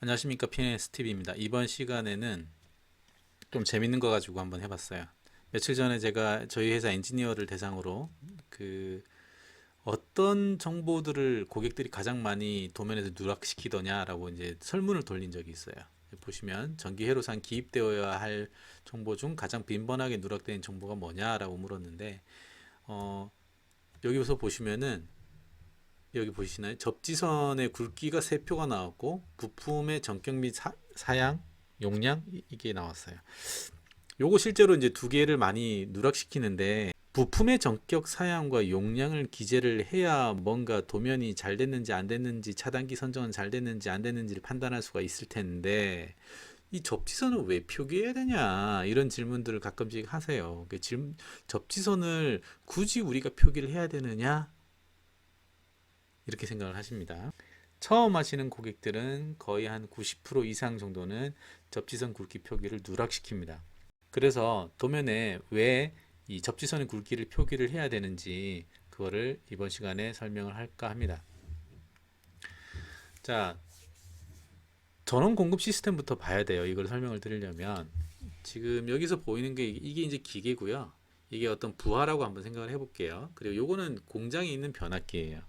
안녕하십니까, 피네스 TV입니다. 이번 시간에는 좀 재밌는 거 가지고 한번 해봤어요. 며칠 전에 제가 저희 회사 엔지니어를 대상으로 그 어떤 정보들을 고객들이 가장 많이 도면에서 누락시키더냐라고 이제 설문을 돌린 적이 있어요. 보시면 전기 회로상 기입되어야 할 정보 중 가장 빈번하게 누락되는 정보가 뭐냐라고 물었는데 어, 여기서 보시면은 여기 보시나요? 접지선의 굵기가 3표가 나왔고 부품의 전격 및 사양, 용량 이게 나왔어요. 요거 실제로 이제 두 개를 많이 누락시키는데 부품의 전격 사양과 용량을 기재를 해야 뭔가 도면이 잘 됐는지 안 됐는지 차단기 선정은 잘 됐는지 안 됐는지를 판단할 수가 있을 텐데 이 접지선을 왜 표기해야 되냐 이런 질문들을 가끔씩 하세요. 접지선을 굳이 우리가 표기를 해야 되느냐 이렇게 생각을 하십니다. 처음 하시는 고객들은 거의 한 90% 이상 정도는 접지선 굵기 표기를 누락시킵니다. 그래서 도면에 왜 이 접지선의 굵기를 표기를 해야 되는지 그거를 이번 시간에 설명을 할까 합니다. 자, 전원 공급 시스템부터 봐야 돼요. 이걸 설명을 드리려면 지금 여기서 보이는 게 이게 이제 기계고요. 이게 어떤 부하라고 한번 생각을 해볼게요. 그리고 요거는 공장에 있는 변압기예요.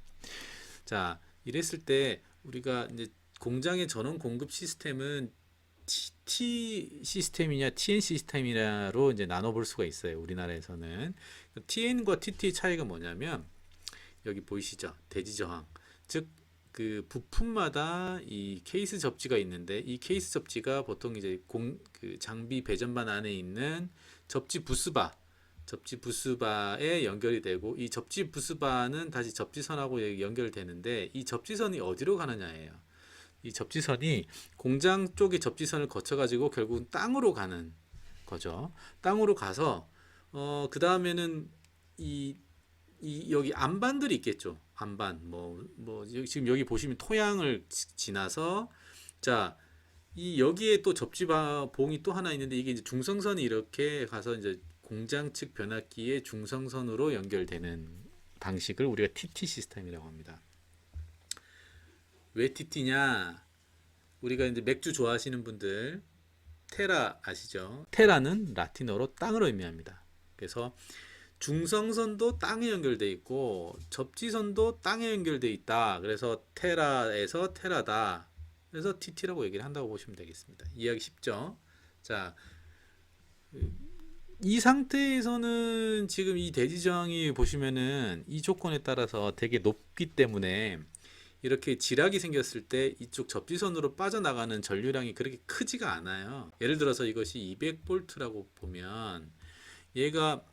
자, 이랬을 때 우리가 이제 공장의 전원 공급 시스템은 TT 시스템이냐 TN 시스템이냐로 이제 나눠볼 수가 있어요. 우리나라에서는 TN과 TT 차이가 뭐냐면 여기 보이시죠? 대지 저항. 즉 그 부품마다 이 케이스 접지가 있는데 이 케이스 접지가 보통 이제 그 장비 배전반 안에 있는 접지 부스바 접지 부스바에 연결이 되고 이 접지 부스바는 다시 접지선하고 연결되는데 이 접지선이 어디로 가느냐예요. 이 접지선이 공장 쪽의 접지선을 거쳐 가지고 결국은 땅으로 가는 거죠. 땅으로 가서 그 다음에는 이, 이 여기 안반들이 있겠죠. 안반 지금 여기 보시면 토양을 지나서 자 이 여기에 또 접지바 봉이 또 하나 있는데 이게 이제 중성선이 이렇게 가서 이제 공장 측 변압기의 중성선으로 연결되는 방식을 우리가 TT 시스템이라고 합니다. 왜 TT냐? 우리가 이제 맥주 좋아하시는 분들 테라 아시죠? 테라는 라틴어로 땅을 의미합니다. 그래서 중성선도 땅에 연결돼 있고 접지선도 땅에 연결돼 있다. 그래서 테라에서 테라다. 그래서 TT라고 얘기를 한다고 보시면 되겠습니다. 이해하기 쉽죠? 자, 이 상태에서는 지금 이 대지 저항이 보시면은 이 조건에 따라서 되게 높기 때문에 이렇게 지락이 생겼을 때 이쪽 접지선으로 빠져나가는 전류량이 그렇게 크지가 않아요. 예를 들어서 이것이 200V라고 보면 얘가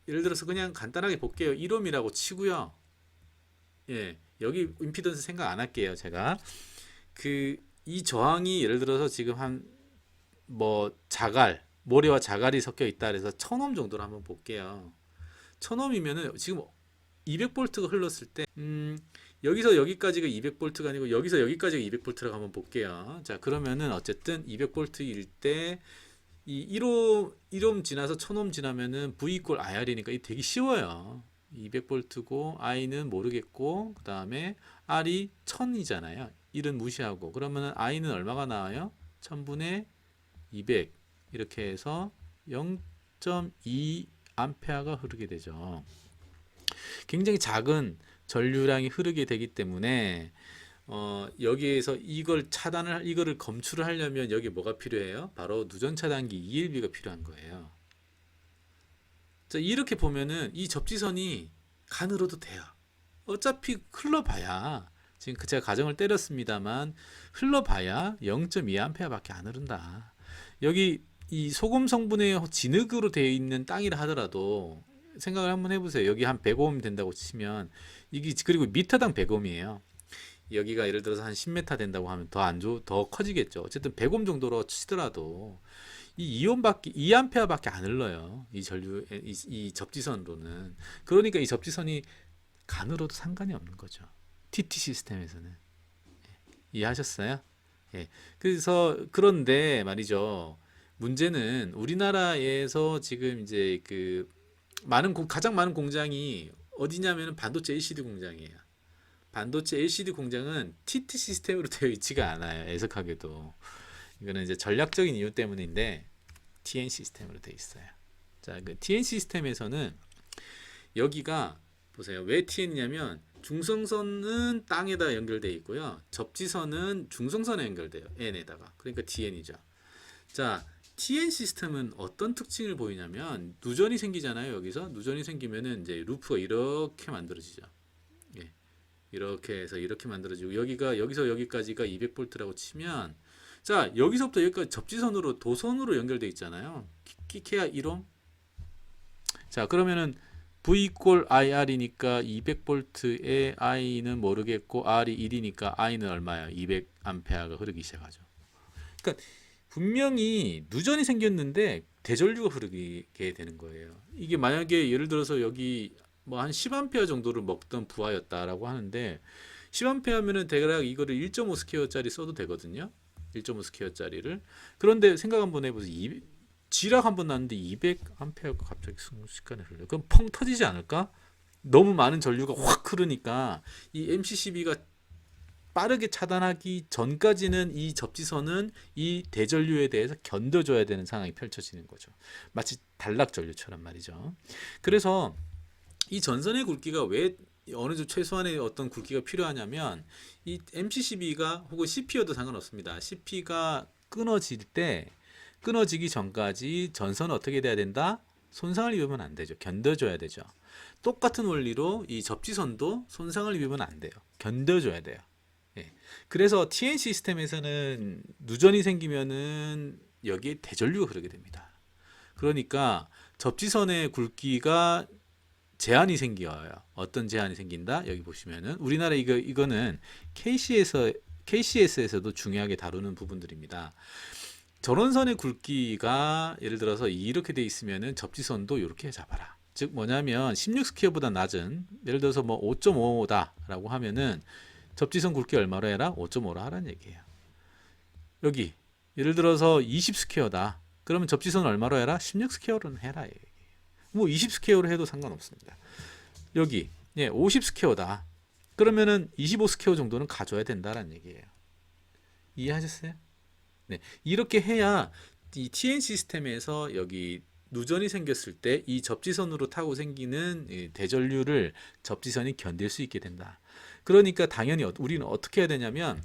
예를 들어서 그냥 간단하게 볼게요. 1ohm이라고 치고요. 예, 여기 임피던스 생각 안 할게요. 제가 이 저항이 예를 들어서 지금 한 모래와 자갈이 섞여 있다 그래서 1000ohm 정도로 한번 볼게요. 1000ohm이면은 지금 200V가 흘렀을 때 여기서 여기까지가 200V가 아니고 여기서 여기까지가 200V라고 한번 볼게요. 자, 그러면은 어쨌든 200V일 때 이 1옴 지나서 1000ohm 지나면은 V 이퀄 IR이니까 이게 되게 쉬워요. 200V고 I는 모르겠고 그 다음에 R이 1000이잖아요. 1은 무시하고 그러면은 I는 얼마가 나와요? 1000분의 200 이렇게 해서 0.2 암페어가 흐르게 되죠. 굉장히 작은 전류량이 흐르게 되기 때문에 여기에서 이거를 검출을 하려면 여기 뭐가 필요해요? 바로 누전 차단기 ELB가 필요한 거예요. 자, 이렇게 보면은 이 접지선이 가늘어도 돼요. 어차피 흘러봐야 지금 제가 가정을 때렸습니다만 흘러봐야 0.2A밖에 안 흐른다. 여기 이 소금 성분의 진흙으로 되어 있는 땅이라 하더라도 생각을 한번 해보세요. 여기 한 100ohm 된다고 치면 이게 그리고 미터당 100ohm이에요. 여기가 예를 들어서 한 10m 된다고 하면 더 커지겠죠. 어쨌든 100ohm 정도로 치더라도 이 2A밖에 안 흘러요. 이 접지선으로는. 그러니까 이 접지선이 가늘어도 상관이 없는 거죠. TT 시스템에서는. 이해하셨어요? 예. 그런데 말이죠. 문제는 우리나라에서 지금 이제 가장 많은 공장이 어디냐면 반도체 LCD 공장이에요. 반도체 LCD 공장은 TT 시스템으로 되어 있지가 않아요. 애석하게도. 이거는 이제 전략적인 이유 때문인데 TN 시스템으로 되어 있어요. 자, 그 TN 시스템에서는 여기가 보세요. 왜 TN이냐면 중성선은 땅에다 연결되어 있고요. 접지선은 중성선에 연결돼요. N에다가. 그러니까 TN이죠. 자, TN 시스템은 어떤 특징을 보이냐면 누전이 생기잖아요. 여기서 누전이 생기면은 이제 루프가 이렇게 만들어지죠. 예. 이렇게 해서 이렇게 만들어지고 여기서 여기까지가 200V라고 치면 자, 여기서부터 여기까지 접지선으로 도선으로 연결돼 있잖아요. 키케야 1옴. 자, 그러면은 V 이퀄 IR이니까 200V에 I는 모르겠고 R이 1이니까 I는 얼마야? 200A가 흐르기 시작하죠. 그러니까 분명히 누전이 생겼는데 대전류가 흐르게 되는 거예요. 이게 만약에 예를 들어서 여기 뭐 한 10A 정도를 먹던 부하였다라고 하는데 10A면은 대략 이거를 1.5 스퀘어짜리 써도 되거든요. 1.5 스퀘어짜리를. 그런데 생각 한번 해보세요. 지락 한번 났는데 200A가 갑자기 순식간에 흘려. 그럼 펑 터지지 않을까? 너무 많은 전류가 확 흐르니까 이 MCCB가 빠르게 차단하기 전까지는 이 접지선은 이 대전류에 대해서 견뎌줘야 되는 상황이 펼쳐지는 거죠. 마치 단락전류처럼 말이죠. 그래서 이 전선의 굵기가 왜 어느 정도 최소한의 어떤 굵기가 필요하냐면 이 MCCB가 혹은 CP여도 상관없습니다. CP가 끊어지기 전까지 전선은 어떻게 돼야 된다? 손상을 입으면 안 되죠. 견뎌줘야 되죠. 똑같은 원리로 이 접지선도 손상을 입으면 안 돼요. 견뎌줘야 돼요. 예. 그래서 TN 시스템에서는 누전이 생기면은 여기에 대전류가 흐르게 됩니다. 그러니까 접지선의 굵기가 제한이 생겨요. 어떤 제한이 생긴다? 여기 보시면은 우리나라 이거는 KCS에서도 중요하게 다루는 부분들입니다. 전원선의 굵기가 예를 들어서 이렇게 돼 있으면은 접지선도 이렇게 잡아라. 즉 뭐냐면 16스퀘어보다 낮은 예를 들어서 뭐 5.5다라고 하면은 접지선 굵기 얼마로 해라? 5.5로 하라는 얘기예요. 여기 예를 들어서 20스퀘어다. 그러면 접지선 얼마로 해라? 16스퀘어로는 해라. 뭐 20스퀘어로 해도 상관없습니다. 여기 50스퀘어다. 그러면은 25스퀘어 정도는 가져야 된다라는 얘기예요. 이해하셨어요? 네, 이렇게 해야 이 TN 시스템에서 여기 누전이 생겼을 때 이 접지선으로 타고 생기는 이 대전류를 접지선이 견딜 수 있게 된다. 그러니까 당연히 우리는 어떻게 해야 되냐면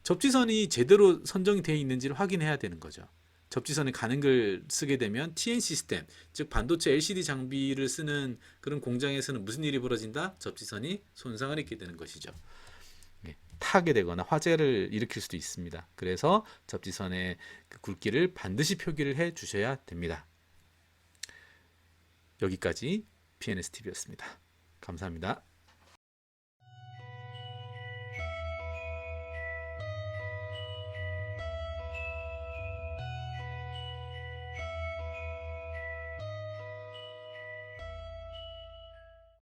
접지선이 제대로 선정이 되어 있는지를 확인해야 되는 거죠. 접지선에 가는 걸 쓰게 되면 TN 시스템, 즉 반도체 LCD 장비를 쓰는 그런 공장에서는 무슨 일이 벌어진다? 접지선이 손상을 입게 되는 것이죠. 타게 되거나 화재를 일으킬 수도 있습니다. 그래서 접지선의 그 굵기를 반드시 표기를 해 주셔야 됩니다. 여기까지 PNSTV였습니다. 감사합니다.